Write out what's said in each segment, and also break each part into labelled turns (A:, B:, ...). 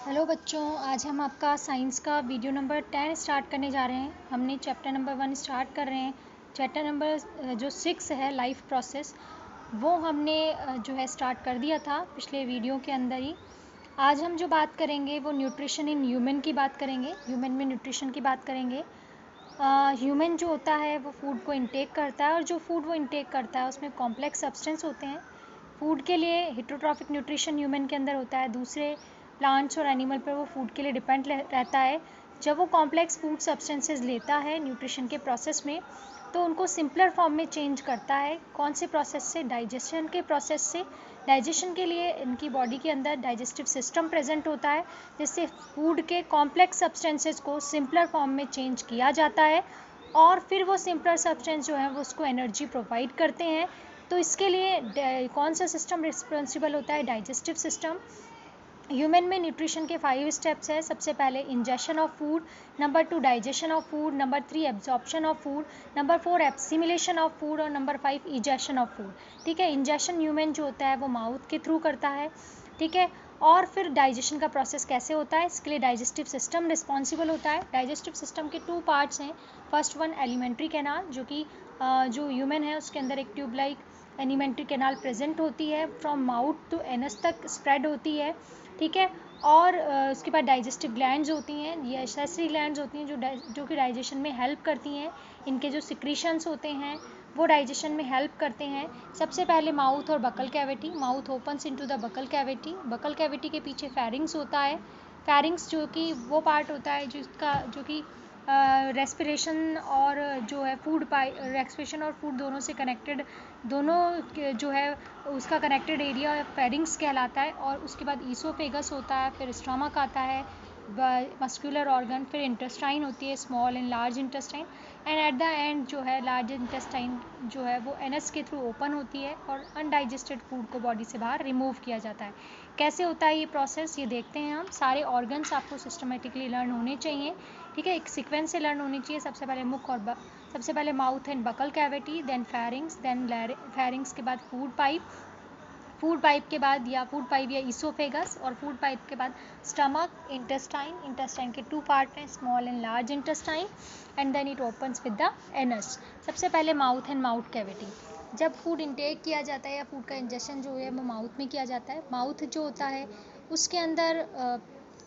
A: Hello बच्चों, आज हम आपका साइंस का वीडियो नंबर 10 स्टार्ट करने जा रहे हैं। हमने चैप्टर नंबर 1 स्टार्ट कर रहे हैं। चैप्टर नंबर जो 6 है लाइफ प्रोसेस, वो हमने जो है स्टार्ट कर दिया था पिछले वीडियो के अंदर ही। आज हम जो बात करेंगे वो न्यूट्रिशन इन ह्यूमन की बात करेंगे, ह्यूमन में न्यूट्रिशन की बात करेंगे। ह्यूमन जो होता है वो फूड को इंटेक करता है, और जो फूड वो इंटेक करता है उसमें कॉम्प्लेक्स सब्सटेंस होते हैं। फूड के लिए हेटरोट्रॉफिक न्यूट्रिशन ह्यूमन के अंदर होता है, दूसरे प्लांट्स और एनिमल पर वो फूड के लिए डिपेंड रहता है। जब वो कॉम्प्लेक्स फूड सब्सटेंसेस लेता है न्यूट्रिशन के प्रोसेस में, तो उनको सिंपलर फॉर्म में चेंज करता है। कौन से प्रोसेस से? डाइजेशन के प्रोसेस से। डाइजेशन के लिए इनकी बॉडी के अंदर डाइजेस्टिव सिस्टम प्रेजेंट होता है, जिससे फूड के कॉम्प्लेक्स सब्सटेंसेस को सिंपलर फॉर्म में चेंज किया जाता है, और फिर वो सिंपलर सब्सटेंस जो है वो उसको एनर्जी प्रोवाइड करते हैं। तो इसके लिए कौन सा सिस्टम रिस्पॉन्सिबल होता है? Digestive system. ह्यूमन में न्यूट्रिशन के 5 स्टेप्स है। सबसे पहले ingestion of food, number 2 digestion of food, number 3 absorption of food, number 4 assimilation of food, और नंबर 5 इजेशन ऑफ फूड। ठीक है, इंजेशन ह्यूमन जो होता है वो माउथ के थ्रू करता है। ठीक है, और फिर डाइजेशन का प्रोसेस कैसे होता है? इसके लिए डाइजेस्टिव सिस्टम रिस्पॉन्सिबल होता है। डाइजेस्टिव सिस्टम के 2 पार्ट्स हैं। फर्स्ट वन एलिमेंट्री कैनाल, जो कि जो ह्यूमन है उसके अंदर एक tube like alimentary canal present होती है, फ्रॉम माउथ टू एनस तक स्प्रेड होती है। ठीक है, और उसके बाद डाइजेस्टिव ग्लैंड्स होती हैं, ये एक्सेसरी ग्लैंड्स होती हैं जो कि डाइजेशन में हेल्प करती हैं। इनके जो सिक्रीशंस होते हैं वो डाइजेशन में हेल्प करते हैं। सबसे पहले माउथ और buccal cavity. Mouth opens into the buccal cavity. Buccal cavity के पीछे फेरिंग्स होता है। फेरिंग्स जो कि वो पार्ट होता है जो कि रेस्पिरेशन और जो है फूड रेस्पिरेशन और फूड दोनों से कनेक्टेड, दोनों जो है उसका कनेक्टेड एरिया फेरिंग्स कहलाता है। और उसके बाद ईसोफेगस होता है, फिर स्टमक आता है, मस्कुलर ऑर्गन, फिर इंटेस्टाइन होती है, small and large intestine, and at the end जो है लार्ज इंटेस्टाइन जो है वो एनस के थ्रू ओपन होती है, और अनडाइजेस्टेड फूड को बॉडी से बाहर रिमूव किया जाता है। कैसे होता है ये प्रोसेस, ये देखते हैं हम। सारे ऑर्गन्स आपको सिस्टमेटिकली लर्न होने चाहिए। ठीक है, एक सीक्वेंस से लर्न होनी चाहिए। सबसे पहले मुख और सबसे पहले mouth and buccal cavity, then pharynx, then pharynx के बाद फूड पाइप, फूड पाइप के बाद या फूड पाइप या ईसोफेगस, और फूड पाइप के बाद स्टमक, इंटेस्टाइन। इंटेस्टाइन के 2 पार्ट हैं, small and large intestine, and then it opens with the anus. सबसे पहले माउथ एंड माउथ कैविटी। जब फूड इंटेक किया जाता है या फूड का इंजेक्शन जो है वो माउथ में किया जाता है, माउथ जो होता है उसके अंदर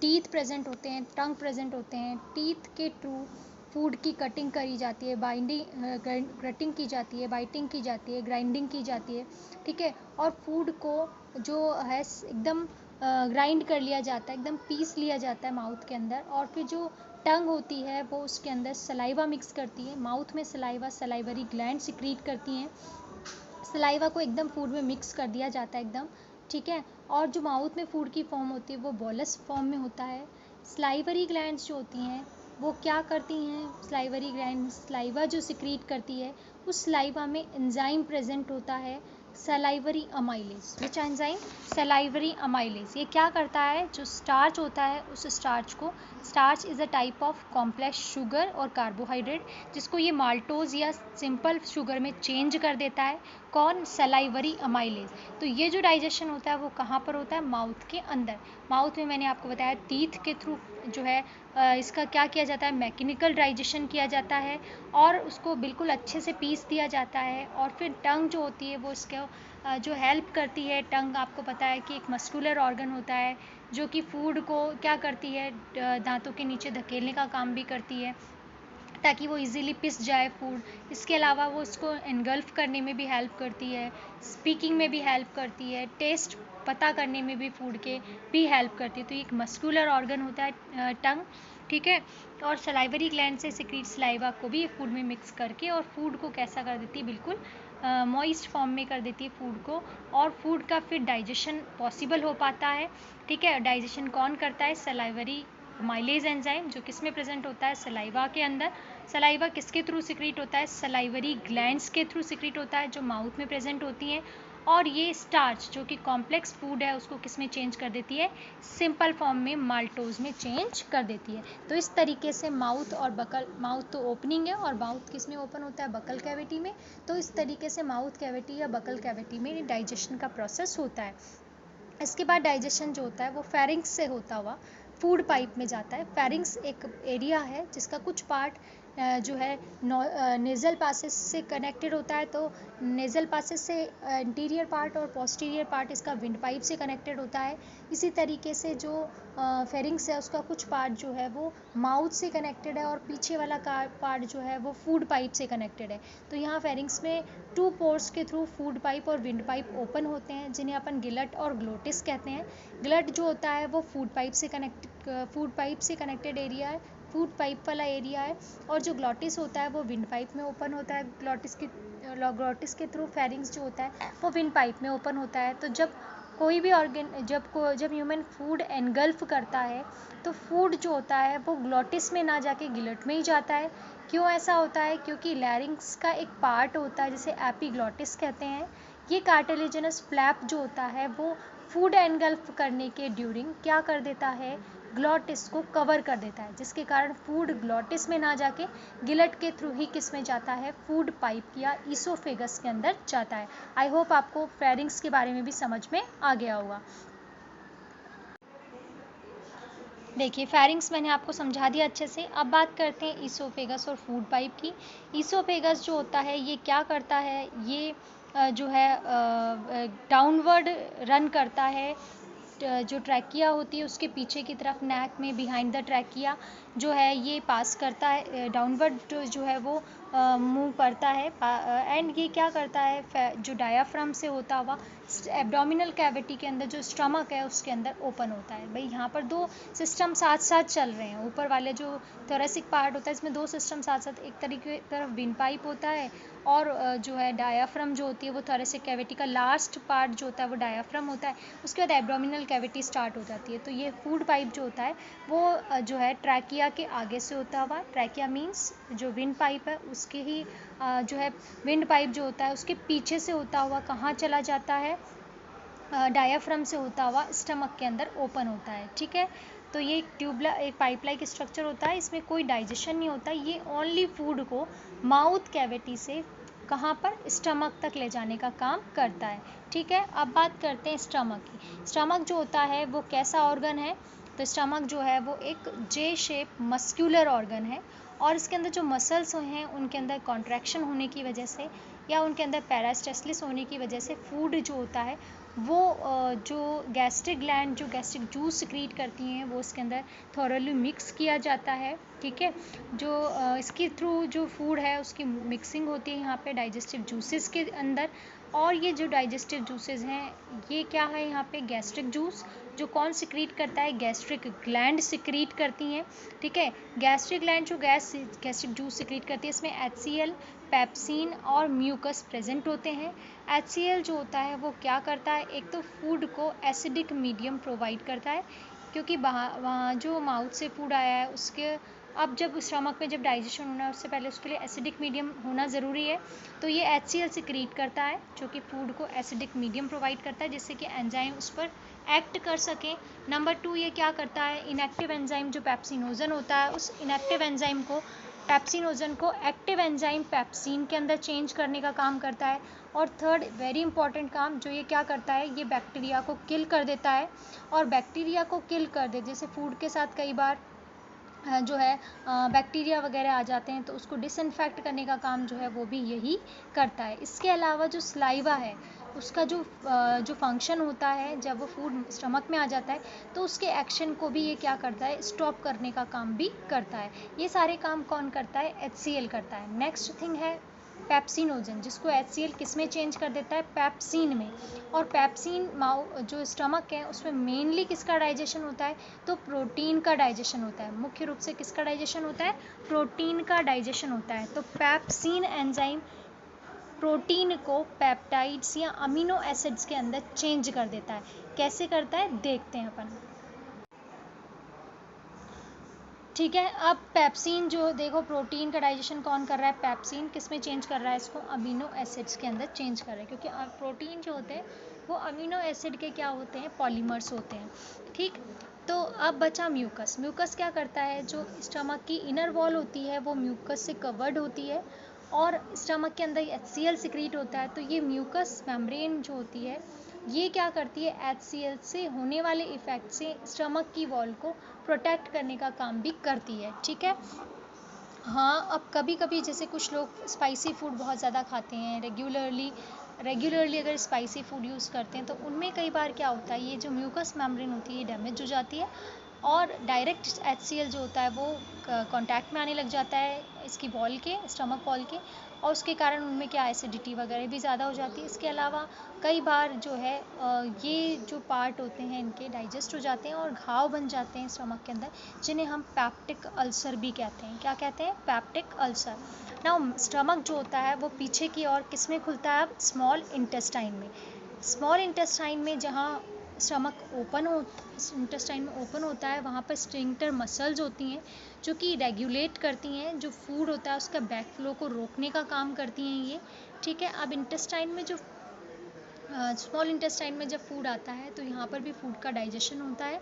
A: टीथ प्रेजेंट होते हैं, टंग प्रेजेंट होते हैं। टीथ के थ्रू फूड की कटिंग करी जाती है, कटिंग की जाती है, बाइटिंग की जाती है, ग्राइंडिंग की जाती है। ठीक है, और फूड को जो है एकदम ग्राइंड कर लिया जाता है, एकदम पीस लिया जाता है माउथ के अंदर। और फिर जो टंग होती है वो उसके अंदर सलाइवा मिक्स करती है। माउथ में सलाइवा, सलाइवरी ग्लैंड सिक्रीट करती हैं। सलाइवा को एकदम फूड में मिक्स कर दिया जाता है एकदम। ठीक है, और जो माउथ में फूड की फॉर्म होती है वो बॉलस फॉर्म में होता है। सलाइवरी ग्लैंड्स जो होती हैं वो क्या करती हैं? सलाइवरी ग्लैंड सलाइवा जो सिक्रीट करती है, उस सलाइवा में एंजाइम प्रेजेंट होता है, salivary amylase. Which enzyme? Salivary amylase. ये क्या करता है? जो स्टार्च होता है उस स्टार्च को, starch is a type of complex sugar और कार्बोहाइड्रेट, जिसको ये माल्टोज या सिंपल शुगर में चेंज कर देता है। कौन? Salivary amylase. तो ये जो डाइजेशन होता है वो कहाँ पर होता है? माउथ के अंदर। माउथ में मैंने आपको बताया टीथ के थ्रू जो है इसका क्या किया जाता है? मैकेनिकल डाइजेशन किया जाता है, और उसको बिल्कुल अच्छे से पीस दिया जाता है। और फिर टंग जो होती है वो इसको जो हेल्प करती है। टंग आपको पता है कि एक मस्कुलर ऑर्गन होता है जो कि फूड को क्या करती है? दांतों के नीचे धकेलने का काम भी करती है, ताकि वो इजीली पिस जाए फूड। इसके अलावा वो उसको एनगल्फ करने में भी हेल्प करती है, स्पीकिंग में भी हेल्प करती है, टेस्ट पता करने में भी फूड के भी हेल्प करती है। तो एक मस्कुलर ऑर्गन होता है टंग। ठीक है, और सलाइवरी ग्लैंड से सिक्रीट सलाइवा को भी फूड में मिक्स करके और फूड को कैसा कर देती है? बिल्कुल मॉइस्ट फॉर्म में कर देती है फूड को, और फूड का फिर डाइजेशन पॉसिबल हो पाता है। ठीक है, डाइजेशन कौन करता है? सलाइवरी माइलेज एंजाइम, जो किस में प्रेजेंट होता है? सलाइवा के अंदर। सलाइवा किसके थ्रू सिक्रीट होता है? सलाइवरी ग्लैंड्स के थ्रू सिक्रीट होता है, जो माउथ में प्रेजेंट होती हैं। और ये स्टार्च जो कि कॉम्प्लेक्स फूड है उसको किस में चेंज कर देती है? सिंपल फॉर्म में माल्टोज में चेंज कर देती है। तो इस तरीके से माउथ और बकल, माउथ तो ओपनिंग है और माउथ किस में ओपन होता है? बकल कैविटी में। तो इस तरीके से माउथ कैविटी या बकल कैविटी में डाइजेशन का प्रोसेस होता है। इसके बाद डाइजेशन जो होता है वो फेरिंग्स से होता हुआ फूड पाइप में जाता है। फेरिंग्स एक एरिया है जिसका कुछ पार्ट जो है नेज़ल पासेस से कनेक्टेड होता है, तो नेज़ल पासेस से इंटीरियर पार्ट और पोस्टीरियर पार्ट इसका विंड पाइप से कनेक्टेड होता है। इसी तरीके से जो फेरिंग्स है उसका कुछ पार्ट जो है वो माउथ से कनेक्टेड है और पीछे वाला पार्ट जो है वो फूड पाइप से कनेक्टेड है। तो यहाँ फेरिंग्स में 2 पोर्स के थ्रू फूड पाइप और विंड पाइप ओपन होते हैं, जिन्हें अपन गिलट और ग्लोटिस कहते हैं। गिलट जो होता है वो फूड पाइप से कनेक्टेड एरिया है, फूड पाइप वाला एरिया है, और जो ग्लोटिस होता है वो विंड पाइप में ओपन होता है। ग्लोटिस के थ्रू फेरिंग्स जो होता है वो विंड पाइप में ओपन होता है। तो जब कोई भी जब ह्यूमन फूड एनगल्फ करता है तो फूड जो होता है वो ग्लोटिस में ना जाके गिलट में ही जाता है। क्यों ऐसा होता है? क्योंकि लैरिंग्स का एक पार्ट होता है जिसे एपिग्लोटिस कहते हैं। ये कार्टिलेजिनस फ्लैप जो होता है वो फूड एनगल्फ करने के ड्यूरिंग क्या कर देता है? ग्लोटिस को कवर कर देता है, जिसके कारण फूड ग्लोटिस में ना जाके गिलट के थ्रू ही किस में जाता है? फूड पाइप या ईसोफेगस के अंदर जाता है। आई होप आपको फेरिंग्स के बारे में भी समझ में आ गया होगा। देखिए, फेरिंग्स मैंने आपको समझा दिया अच्छे से। अब बात करते हैं ईसोफेगस और फूड पाइप की। ईसोफेगस जो होता है ये क्या करता है? ये जो है डाउनवर्ड रन करता है। जो ट्रैकिया होती है उसके पीछे की तरफ नेक में बिहाइंड द ट्रैकिया जो है ये पास करता है, डाउनवर्ड जो है वो मूव करता है। एंड ये क्या करता है? जो डायाफ्राम से होता हुआ एब्डोमिनल कैविटी के अंदर जो स्टमक है उसके अंदर ओपन होता है। भाई यहाँ पर 2 सिस्टम साथ साथ चल रहे हैं। ऊपर वाले जो थोरेसिक पार्ट होता है इसमें 2 सिस्टम साथ साथ, एक तरीके तरफ विंड पाइप होता है और जो है डायाफ्राम जो होती है वो थोरेसिक कैविटी का लास्ट पार्ट जो होता है वो डायाफ्राम होता है। उसके बाद एब्डोमिनल कैविटी स्टार्ट हो जाती है। तो ये फूड पाइप जो होता है वो जो है ट्रैकिया के आगे से होता हुआ, ट्रैकिया मीन्स जो विंड पाइप है उसके ही जो है विंड पाइप जो होता है उसके पीछे से होता हुआ कहाँ चला जाता है? डायाफ्राम से होता हुआ स्टमक के अंदर ओपन होता है। ठीक है, तो ये एक पाइप लाइक स्ट्रक्चर होता है। इसमें कोई डाइजेशन नहीं होता, ये ओनली फूड को माउथ कैविटी से कहाँ पर? स्टमक तक ले जाने का काम करता है। ठीक है, अब बात करते हैं स्टमक की। स्टमक जो होता है वो कैसा ऑर्गन है? तो स्टमक जो है वो एक जे शेप मस्क्यूलर ऑर्गन है और इसके अंदर जो मसल्स हैं उनके अंदर कॉन्ट्रैक्शन होने की वजह से या उनके अंदर पैरास्टेसिस होने की वजह से फूड जो होता है वो जो गैस्ट्रिक ग्लैंड जो गैस्ट्रिक जूस सिक्रीट करती हैं वो उसके अंदर थॉरली मिक्स किया जाता है। ठीक है, जो इसके थ्रू जो फूड है उसकी मिक्सिंग होती है यहाँ पे डाइजेस्टिव जूसेस के अंदर। और ये जो डाइजेस्टिव जूसेस हैं ये क्या है? यहाँ पे गैस्ट्रिक जूस जो कौन सिक्रीट करता है? गैस्ट्रिक ग्लैंड सिक्रीट करती हैं। ठीक है, गैस्ट्रिक ग्लैंड जो गैस्ट्रिक जूस सिक्रीट करती है इसमें HCl, पेप्सिन और म्यूकस प्रेजेंट होते हैं। HCl जो होता है वो क्या करता है? एक तो फूड को एसिडिक मीडियम प्रोवाइड करता है, क्योंकि वहाँ जो माउथ से फूड आया है उसके अब जब स्टमक में जब डाइजेशन होना है उससे पहले उसके लिए एसिडिक मीडियम होना ज़रूरी है। तो ये HCl सिक्रीट करता है जो कि फूड को एसिडिक मीडियम प्रोवाइड करता है जिससे कि एंजाइम उस पर एक्ट कर सकें। नंबर 2 ये क्या करता है? इनएक्टिव एंजाइम जो पेप्सिनोजन होता है उस इनएक्टिव एंजाइम को पेप्सिनोजन को एक्टिव एंजाइम पेप्सिन के अंदर चेंज करने का काम करता है। और थर्ड वेरी इंपॉर्टेंट काम जो ये क्या करता है? ये बैक्टीरिया को किल कर देता है। और बैक्टीरिया को किल कर दे, जैसे फूड के साथ कई बार जो है बैक्टीरिया वगैरह आ जाते हैं तो उसको डिसइंफेक्ट करने का काम जो है वो भी यही करता है। इसके अलावा जो स्लाइवा है उसका जो फंक्शन होता है जब वो फूड स्टमक में आ जाता है तो उसके एक्शन को भी ये क्या करता है? स्टॉप करने का काम भी करता है। ये सारे काम कौन करता है? HCl करता है। नेक्स्ट थिंग है पेप्सिनोजन, जिसको HCl किस में चेंज कर देता है? पेप्सिन में। और पेप्सिन जो स्टमक है उसमें मेनली किसका डाइजेशन होता है? तो प्रोटीन का डाइजेशन होता है। मुख्य रूप से किसका डाइजेशन होता है? प्रोटीन का डाइजेशन होता है। तो पेप्सिन एंजाइम प्रोटीन को पेप्टाइड्स या अमीनो एसिड्स के अंदर चेंज कर देता है। कैसे करता है देखते हैं अपन। ठीक है, अब पेप्सिन जो देखो प्रोटीन का डाइजेशन कौन कर रहा है? पेप्सिन किस में चेंज कर रहा है? इसको अमीनो एसिड्स के अंदर चेंज कर रहा है, क्योंकि प्रोटीन जो होते हैं वो अमीनो एसिड के क्या होते हैं? पॉलीमर्स होते हैं। ठीक, तो अब बचा म्यूकस। म्यूकस क्या करता है? जो स्टमक की इनर वॉल होती है वो म्यूकस से कवर्ड होती है और स्टमक के अंदर HCl सिक्रीट होता है। तो ये म्यूकस मेम्ब्रेन जो होती है ये क्या करती है, HCl से होने वाले इफेक्ट से स्टमक की वॉल को प्रोटेक्ट करने का काम भी करती है, ठीक है। हाँ, अब कभी कभी जैसे कुछ लोग स्पाइसी फूड बहुत ज़्यादा खाते हैं, रेगुलरली अगर स्पाइसी फूड यूज़ करते हैं तो उनमें कई बार क्या होता है, ये जो म्यूकस मेम्ब्रेन होती है ये डैमेज हो जाती है और डायरेक्ट HCl जो होता है वो कांटेक्ट में आने लग जाता है इसकी वॉल के, स्टमक वॉल के, और उसके कारण उनमें क्या एसिडिटी वगैरह भी ज़्यादा हो जाती है। इसके अलावा कई बार जो है ये जो पार्ट होते हैं इनके डाइजेस्ट हो जाते हैं और घाव बन जाते हैं स्टमक के अंदर, जिन्हें हम पैप्टिक अल्सर भी कहते हैं। क्या कहते हैं? Peptic ulcer. नाउ स्टमक जो होता है वो पीछे की ओर किस में खुलता है? अब स्मॉल इंटेस्टाइन में। स्मॉल इंटेस्टाइन में जहाँ इंटेस्टाइन में ओपन होता है वहाँ पर स्फिंक्टर मसल्स होती हैं जो कि रेगुलेट करती हैं जो फूड होता है उसका बैक फ्लो को रोकने का काम करती हैं ये, ठीक है। अब इंटेस्टाइन में जो स्मॉल इंटेस्टाइन में जब फूड आता है तो यहाँ पर भी फूड का डाइजेशन होता है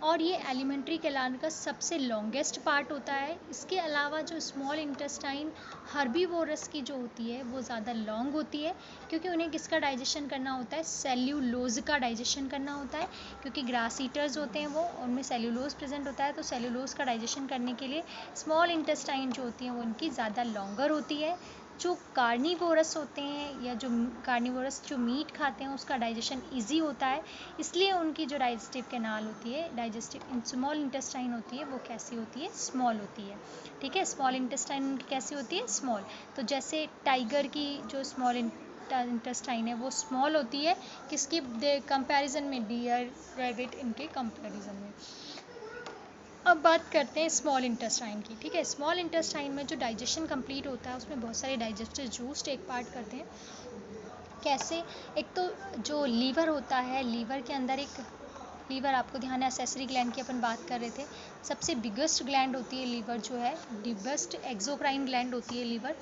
A: और ये एलिमेंट्री कैनाल का सबसे लॉन्गेस्ट पार्ट होता है। इसके अलावा जो स्मॉल इंटेस्टाइन हर्बीवोरस की जो होती है वो ज़्यादा लॉन्ग होती है क्योंकि उन्हें किसका डाइजेशन करना होता है? सेल्यूलोज का डाइजेशन करना होता है, क्योंकि ग्रास ईटर्स होते हैं वो, उनमें सेल्यूलोज प्रेजेंट होता है, तो सेल्यूलोज का डाइजेशन करने के लिए स्मॉल इंटेस्टाइन जो होती है वो उनकी ज़्यादा लॉन्गर होती है। जो कार्निवोरस होते हैं या जो कार्निवोरस जो मीट खाते हैं उसका डाइजेशन इजी होता है, इसलिए उनकी जो डाइजेस्टिव कैनाल होती है, डाइजेस्टिव स्मॉल इंटेस्टाइन होती है वो कैसी होती है? स्मॉल होती है, ठीक है। स्मॉल इंटेस्टाइन उनकी कैसी होती है? स्मॉल। तो जैसे टाइगर की जो स्मॉल इंटेस्टाइन है वो स्मॉल होती है किसके कंपैरिजन में? डियर, रैबिट, इनके कंपैरिजन में। अब बात करते हैं स्मॉल इंटेस्टाइन की, ठीक है। स्मॉल इंटेस्टाइन में जो डाइजेशन कंप्लीट होता है उसमें बहुत सारे डाइजेस्टिव जूस टेक पार्ट करते हैं। कैसे? एक तो जो लीवर होता है, लीवर के अंदर एक लीवर, आपको ध्यान है एसेसरी ग्लैंड की अपन बात कर रहे थे, सबसे बिगेस्ट ग्लैंड होती है लीवर जो है, बिगेस्ट एक्सोक्राइन ग्लैंड होती है लीवर।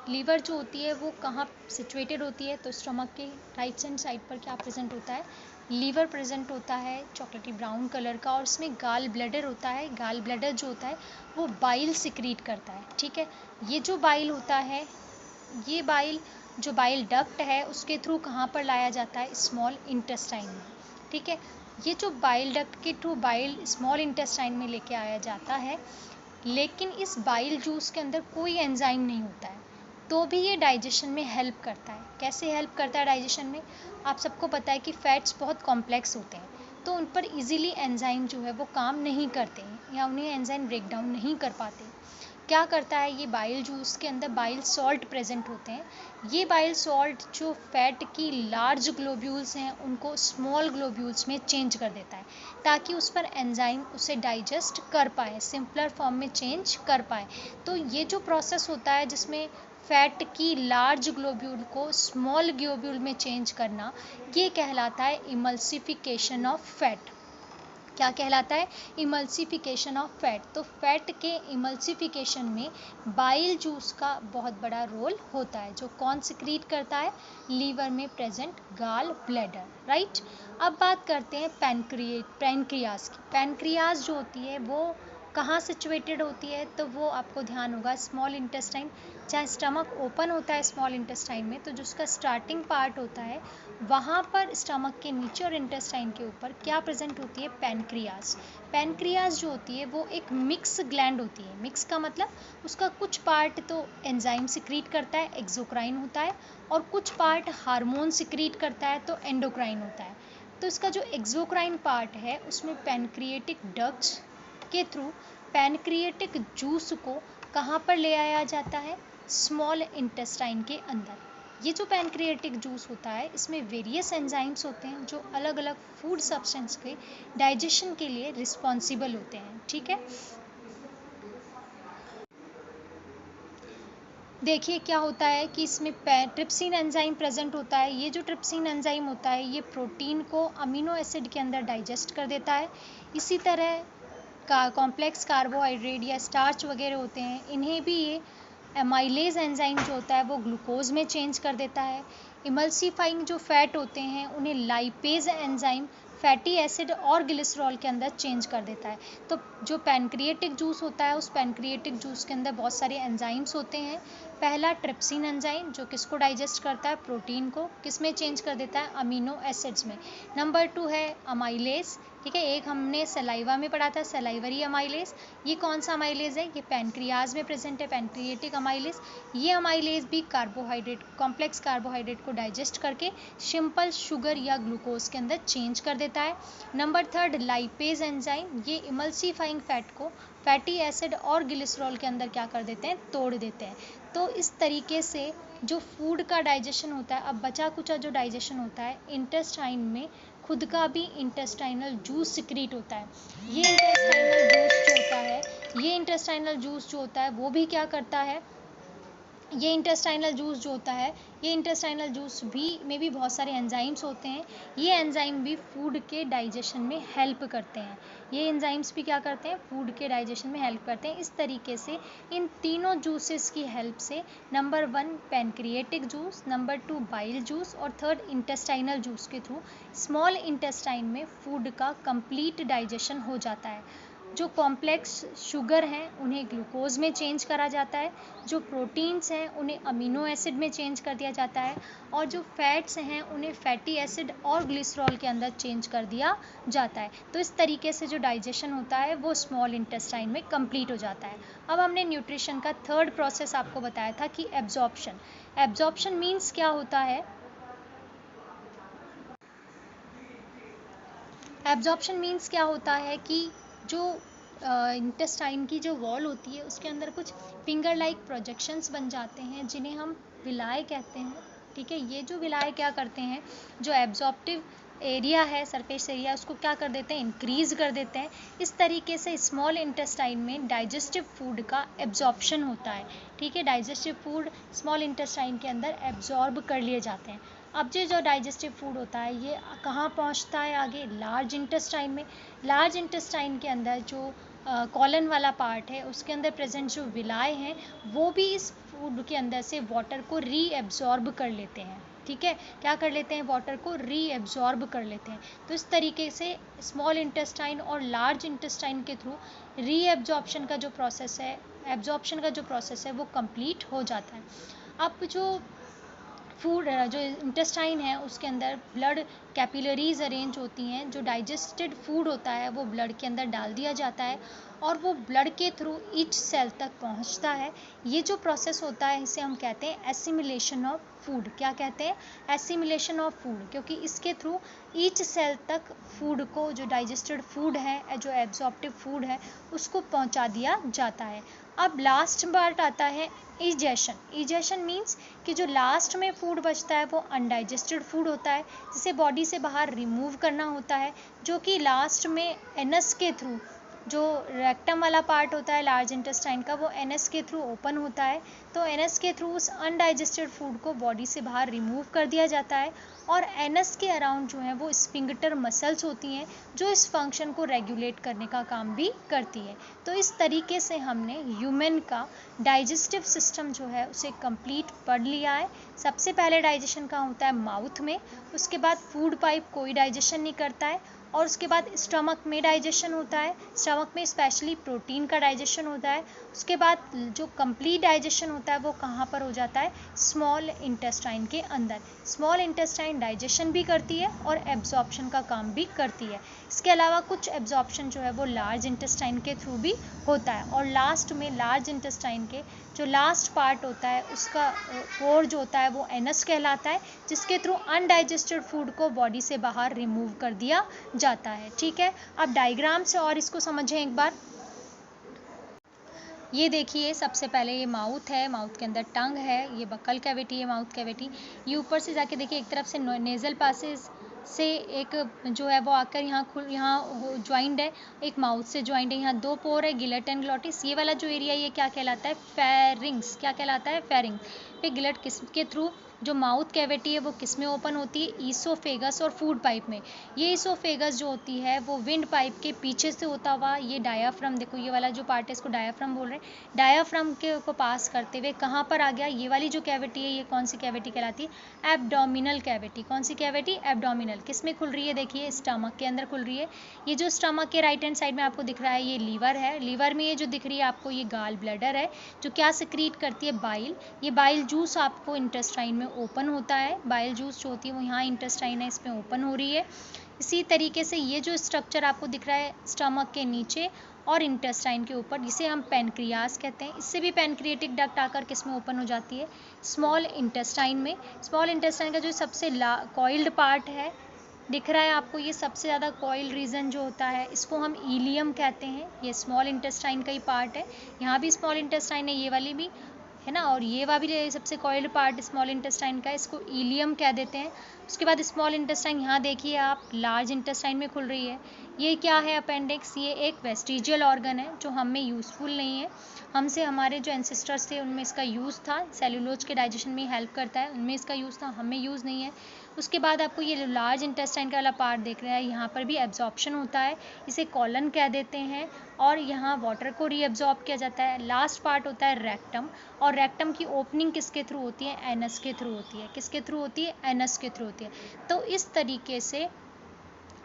A: लीवर जो होती है वो कहाँ सिचुएटेड होती है? तो स्टमक के राइट हैंड साइड पर क्या प्रेजेंट होता है? लीवर प्रेजेंट होता है चॉकलेटी ब्राउन कलर का, और इसमें गाल ब्लैडर होता है। गाल ब्लैडर जो होता है वो बाइल सिक्रीट करता है, ठीक है। ये जो बाइल होता है, ये बाइल जो बाइल डक्ट है उसके थ्रू कहाँ पर लाया जाता है? स्मॉल इंटेस्टाइन में, ठीक है। ये जो बाइल डक्ट के थ्रू बाइल स्मॉल इंटेस्टाइन में लेके आया जाता है, लेकिन इस बाइल जूस के अंदर कोई एंजाइम नहीं होता है, तो भी ये डाइजेशन में हेल्प करता है। कैसे हेल्प करता है डाइजेशन में? आप सबको पता है कि फैट्स बहुत कॉम्प्लेक्स होते हैं तो उन पर इजीली एंजाइम जो है वो काम नहीं करते हैं या उन्हें एंजाइम ब्रेक डाउन नहीं कर पाते। क्या करता है? ये बाइल जूस के अंदर बाइल सॉल्ट प्रेजेंट होते हैं। ये बाइल सॉल्ट जो फैट की लार्ज ग्लोब्यूल्स हैं उनको स्मॉल ग्लोब्यूल्स में चेंज कर देता है ताकि उस पर एंजाइम उसे डाइजेस्ट कर पाए, सिंपलर फॉर्म में चेंज कर पाए। तो ये जो प्रोसेस होता है जिसमें फैट की लार्ज ग्लोब्यूल को स्मॉल ग्लोब्यूल में चेंज करना, ये कहलाता है इमल्सिफिकेशन ऑफ फैट। क्या कहलाता है? Emulsification of fat. तो फैट के इमल्सिफिकेशन में बाइल जूस का बहुत बड़ा रोल होता है, जो कौन सिक्रीट करता है? लीवर में प्रेजेंट गाल ब्लैडर, राइट। अब बात करते हैं पैनक्रियाज की। पैनक्रियाज जो होती है वो कहाँ सिचुएटेड होती है? तो वो आपको ध्यान होगा स्मॉल इंटेस्टाइन, जहाँ स्टमक ओपन होता है स्मॉल इंटेस्टाइन में, तो जो उसका स्टार्टिंग पार्ट होता है वहाँ पर स्टमक के नीचे और इंटेस्टाइन के ऊपर क्या प्रेजेंट होती है? पैनक्रियाज। पैनक्रियाज जो होती है वो एक मिक्स ग्लैंड होती है। मिक्स का मतलब उसका कुछ पार्ट तो एंजाइम सिक्रीट करता है, एक्सोक्राइन होता है, और कुछ पार्ट हार्मोन सिक्रीट करता है, तो एंडोक्राइन होता है। तो इसका जो एक्सोक्राइन पार्ट है उसमें पैनक्रिएटिक डक्ट्स के थ्रू पैनक्रिएटिक जूस को कहाँ पर ले आया जाता है? स्मॉल इंटेस्टाइन के अंदर। ये जो पैनक्रिएटिक जूस होता है इसमें वेरियस एंजाइम्स होते हैं जो अलग अलग फूड सब्सटेंस के डाइजेशन के लिए रिस्पॉन्सिबल होते हैं, ठीक है। देखिए क्या होता है कि इसमें ट्रिप्सिन एंजाइम प्रेजेंट होता है। ये जो ट्रिप्सिन एंजाइम होता है ये प्रोटीन को अमीनो एसिड के अंदर डाइजेस्ट कर देता है। इसी तरह का कॉम्प्लेक्स कार्बोहाइड्रेट या स्टार्च वगैरह होते हैं, इन्हें भी ये एमाइलेज एंजाइम जो होता है वो ग्लूकोज में चेंज कर देता है। इमल्सिफाइंग जो फैट होते हैं उन्हें लाइपेज एंजाइम फैटी एसिड और ग्लिसरॉल के अंदर चेंज कर देता है। तो जो पैनक्रिएटिक जूस होता है, उस पैनक्रिएटिक जूस के अंदर बहुत सारे एंजाइम्स होते हैं। पहला ट्रिप्सिन एंजाइम जो किसको डाइजेस्ट करता है, प्रोटीन को, किस में चेंज कर देता है, अमीनो एसिड्स में। नंबर 2 है अमाइलेज, ठीक है, एक हमने सलाइवा में पढ़ा था, सलाइवरी अमाइलेज। ये कौन सा अमाइलेज है, ये पैनक्रियाज में प्रेजेंट है, पैनक्रिएटिक अमाइलेज। ये अमाइलेज भी कार्बोहाइड्रेट, कॉम्प्लेक्स कार्बोहाइड्रेट को डाइजेस्ट करके सिंपल शुगर या ग्लूकोज के अंदर चेंज कर देता है। नंबर 3 लाइपेज एंजाइम, ये इमल्सिफाइंग फैट को फैटी एसिड और ग्लिसरॉल के अंदर क्या कर देते हैं, तोड़ देते हैं। तो इस तरीके से जो फूड का डाइजेशन होता है, अब बचा कुचा जो डाइजेशन होता है, इंटेस्टाइन में खुद का भी इंटेस्टाइनल जूस सिक्रीट होता है। ये इंटेस्टाइनल जूस जो होता है, ये इंटेस्टाइनल जूस जो होता है वो भी क्या करता है, ये इंटेस्टाइनल जूस जो होता है, ये इंटेस्टाइनल जूस में भी बहुत सारे एंजाइम्स होते हैं। ये एंजाइम भी फूड के डाइजेशन में हेल्प करते हैं। ये एंजाइम्स भी क्या करते हैं, फूड के डाइजेशन में हेल्प करते हैं। इस तरीके से इन तीनों जूसेस की हेल्प से number 1 pancreatic juice, number 2 bile juice और 3 इंटेस्टाइनल जूस के थ्रू स्मॉल इंटेस्टाइन में फूड का कंप्लीट डाइजेशन हो जाता है। जो कॉम्प्लेक्स शुगर हैं उन्हें ग्लूकोज में चेंज करा जाता है, जो प्रोटीन्स हैं उन्हें अमीनो एसिड में चेंज कर दिया जाता है, और जो फैट्स हैं उन्हें फैटी एसिड और ग्लिसरॉल के अंदर चेंज कर दिया जाता है। तो इस तरीके से जो डाइजेशन होता है वो स्मॉल इंटेस्टाइन में कंप्लीट हो जाता है। अब हमने न्यूट्रिशन का थर्ड प्रोसेस आपको बताया था कि एब्जॉर्प्शन। एब्जॉर्प्शन मीन्स क्या होता है, एब्जॉर्प्शन मीन्स क्या होता है कि जो इंटेस्टाइन की जो वॉल होती है उसके अंदर कुछ फिंगर लाइक प्रोजेक्शंस बन जाते हैं जिन्हें हम विलाय कहते हैं। ठीक है, ये जो विलाय क्या करते हैं, जो एब्जॉर्प्टिव एरिया है, सरफेस एरिया, उसको क्या कर देते हैं, इंक्रीज कर देते हैं। इस तरीके से स्मॉल इंटेस्टाइन में डाइजेस्टिव फूड का एब्जॉर्प्शन होता है। ठीक है, डाइजेस्टिव फूड स्मॉल इंटेस्टाइन के अंदर एब्जॉर्ब कर लिए जाते हैं। अब जो डाइजेस्टिव फूड होता है ये कहाँ पहुँचता है, आगे लार्ज इंटेस्टाइन में। लार्ज इंटेस्टाइन के अंदर जो कॉलन वाला पार्ट है उसके अंदर प्रेजेंट जो विलाय हैं वो भी इस फूड के अंदर से वाटर को रीएब्जॉर्ब कर लेते हैं। ठीक है, क्या कर लेते हैं, वाटर को रीएब्जॉर्ब कर लेते हैं। तो इस तरीके से स्मॉल इंटेस्टाइन और लार्ज इंटेस्टाइन के थ्रू रीएब्जॉर्प्शन का जो प्रोसेस है, एब्जॉर्प्शन का जो प्रोसेस है वो कंप्लीट हो जाता है। अब जो फूड जो इंटेस्टाइन है उसके अंदर ब्लड कैपिलरीज अरेंज होती हैं। जो डाइजेस्टेड फूड होता है वो ब्लड के अंदर डाल दिया जाता है और वो ब्लड के थ्रू ईच सेल तक पहुंचता है। ये जो प्रोसेस होता है इसे हम कहते हैं एसिमिलेशन ऑफ फूड। क्या कहते हैं, एसिमिलेशन ऑफ फूड, क्योंकि इसके थ्रू ईच सेल तक फूड को, जो डाइजेस्टेड फूड है, जो एब्जॉर्प्टिव फूड है, उसको पहुंचा दिया जाता है। अब लास्ट पार्ट आता है इजेशन। इजेशन मीन्स कि जो लास्ट में फूड बचता है वो अनडाइजेस्टेड फूड होता है जिसे बॉडी से बाहर रिमूव करना होता है, जो कि लास्ट में एनस के थ्रू, जो रेक्टम वाला पार्ट होता है लार्ज इंटेस्टाइन का, वो एनएस के थ्रू ओपन होता है। तो एनएस के थ्रू उस अनडाइजेस्टेड फूड को बॉडी से बाहर रिमूव कर दिया जाता है। और एनएस के अराउंड जो है वो स्फिंक्टर मसल्स होती हैं जो इस फंक्शन को रेगुलेट करने का काम भी करती है। तो इस तरीके से हमने ह्यूमन का डाइजेस्टिव सिस्टम जो है उसे कंप्लीट पढ़ लिया है। सबसे पहले डाइजेशन का होता है माउथ में, उसके बाद फूड पाइप कोई डाइजेशन नहीं करता है, और उसके बाद स्टमक में डाइजेशन होता है, स्टमक में स्पेशली प्रोटीन का डाइजेशन होता है। उसके बाद जो कंप्लीट डाइजेशन होता है वो कहाँ पर हो जाता है, स्मॉल इंटेस्टाइन के अंदर। स्मॉल इंटेस्टाइन डाइजेशन भी करती है और एब्जॉर्प्शन का काम भी करती है। इसके अलावा कुछ एब्जॉर्प्शन जो है वो लार्ज इंटेस्टाइन के थ्रू भी होता है। और लास्ट में लार्ज इंटेस्टाइन के जो लास्ट पार्ट होता है उसका कोर जो होता है वो एनस कहलाता है, जिसके थ्रू अनडाइजेस्टेड फूड को बॉडी से बाहर रिमूव कर दिया जाता है। ठीक है, अब डायग्राम से और इसको समझें एक बार। ये देखिए, सबसे पहले ये माउथ है, माउथ के अंदर टंग है, ये बकल कैविटी है, माउथ कैविटी। ये ऊपर से जाके देखिए एक तरफ से नेजल पासेस से एक जो है वो आकर यहाँ ज्वाइंट है, एक माउथ से ज्वाइंट है, यहाँ 2 पोर है, गिलेट एंड ग्लॉटिस। ये वाला जो एरिया ये क्या कहलाता है? फेरिंग्स। क्या कहलाता है? फेरिंग्स। फिर गिलेट किसके थ्रू, जो माउथ कैविटी है वो किस में ओपन होती है? ईसोफेगस और फूड पाइप में। ये ईसोफेगस जो होती है वो विंड पाइप के पीछे से होता हुआ ये डायाफ्राम, देखो ये वाला जो पार्ट है इसको डायाफ्राम बोल रहे हैं, डायाफ्राम के को पास करते हुए कहाँ पर आ गया? ये वाली जो कैविटी है ये कौन सी कैविटी कहलाती है? Abdominal cavity. कौन सी कैविटी? एब्डोमिनल। किस में खुल रही है? देखिए स्टमक के अंदर खुल रही है। ये जो स्टमक के राइट हैंड साइड में आपको दिख रहा है ये लीवर है। लीवर में ये जो दिख रही है आपको ये गाल ब्लैडर है, जो क्या सिक्रीट करती है? बाइल। ये बाइल जूस आपको इंटेस्टाइन में ओपन होता है, बाइल जूस जो होती है वो यहाँ इंटेस्टाइन है इसमें ओपन हो रही है। इसी तरीके से ये जो स्ट्रक्चर आपको दिख रहा है स्टमक के नीचे और इंटेस्टाइन के ऊपर, जिसे हम पेनक्रियास कहते हैं, इससे भी पेनक्रिएटिक डक्ट आकर किस में ओपन हो जाती है? स्मॉल इंटेस्टाइन में। स्मॉल इंटेस्टाइन का जो सबसे कॉइल्ड पार्ट है दिख रहा है आपको, ये सबसे ज़्यादा कॉइल रीजन जो होता है इसको हम इलियम कहते हैं। ये स्मॉल इंटेस्टाइन का ही पार्ट है, यहाँ भी स्मॉल इंटेस्टाइन है, ये वाली भी है ना, और ये वाली सबसे कॉइल्ड पार्ट स्मॉल इंटेस्टाइन का, इसको इलियम कह देते हैं। उसके बाद स्मॉल इंटेस्टाइन यहाँ देखिए आप लार्ज इंटेस्टाइन में खुल रही है। ये क्या है? अपेंडिक्स। ये एक वेस्टिजियल ऑर्गन है जो हमें यूज़फुल नहीं है, हमसे हमारे जो एंसेस्टर्स थे उनमें इसका यूज़ था, सेलुलोज के डाइजेशन में हेल्प करता है, उनमें इसका यूज़ था, हमें यूज़ नहीं है। उसके बाद आपको ये लार्ज इंटेस्टाइन का वाला पार्ट देख रहे हैं, यहाँ पर भी एब्जॉर्प्शन होता है, इसे कॉलन कह देते हैं, और यहाँ वाटर को रीअब्जॉर्ब किया जाता है। लास्ट पार्ट होता है रेक्टम, और रेक्टम की ओपनिंग किसके थ्रू होती है? एनस के थ्रू होती है। किसके थ्रू होती है? एनस के थ्रू होती है। तो इस तरीके से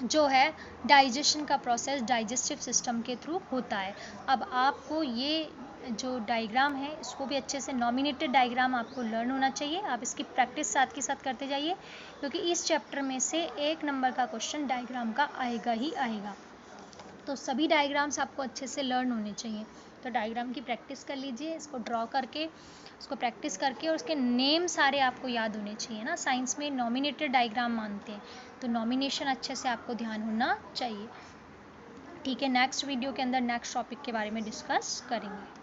A: जो है डाइजेशन का प्रोसेस डाइजेस्टिव सिस्टम के थ्रू होता है। अब आपको ये जो डायग्राम है इसको भी अच्छे से, नॉमिनेटेड डायग्राम आपको लर्न होना चाहिए, आप इसकी प्रैक्टिस साथ के साथ करते जाइए, क्योंकि इस चैप्टर में से 1 नंबर का क्वेश्चन डायग्राम का आएगा ही आएगा। तो सभी डायग्राम्स आपको अच्छे से लर्न होने चाहिए। तो डायग्राम की प्रैक्टिस कर लीजिए, इसको ड्रॉ करके, उसको प्रैक्टिस करके, और उसके नेम सारे आपको याद होने चाहिए ना। साइंस में नॉमिनेटेड डायग्राम मानते हैं, तो नॉमिनेशन अच्छे से आपको ध्यान होना चाहिए। ठीक है, नेक्स्ट वीडियो के अंदर नेक्स्ट टॉपिक के बारे में डिस्कस करेंगे।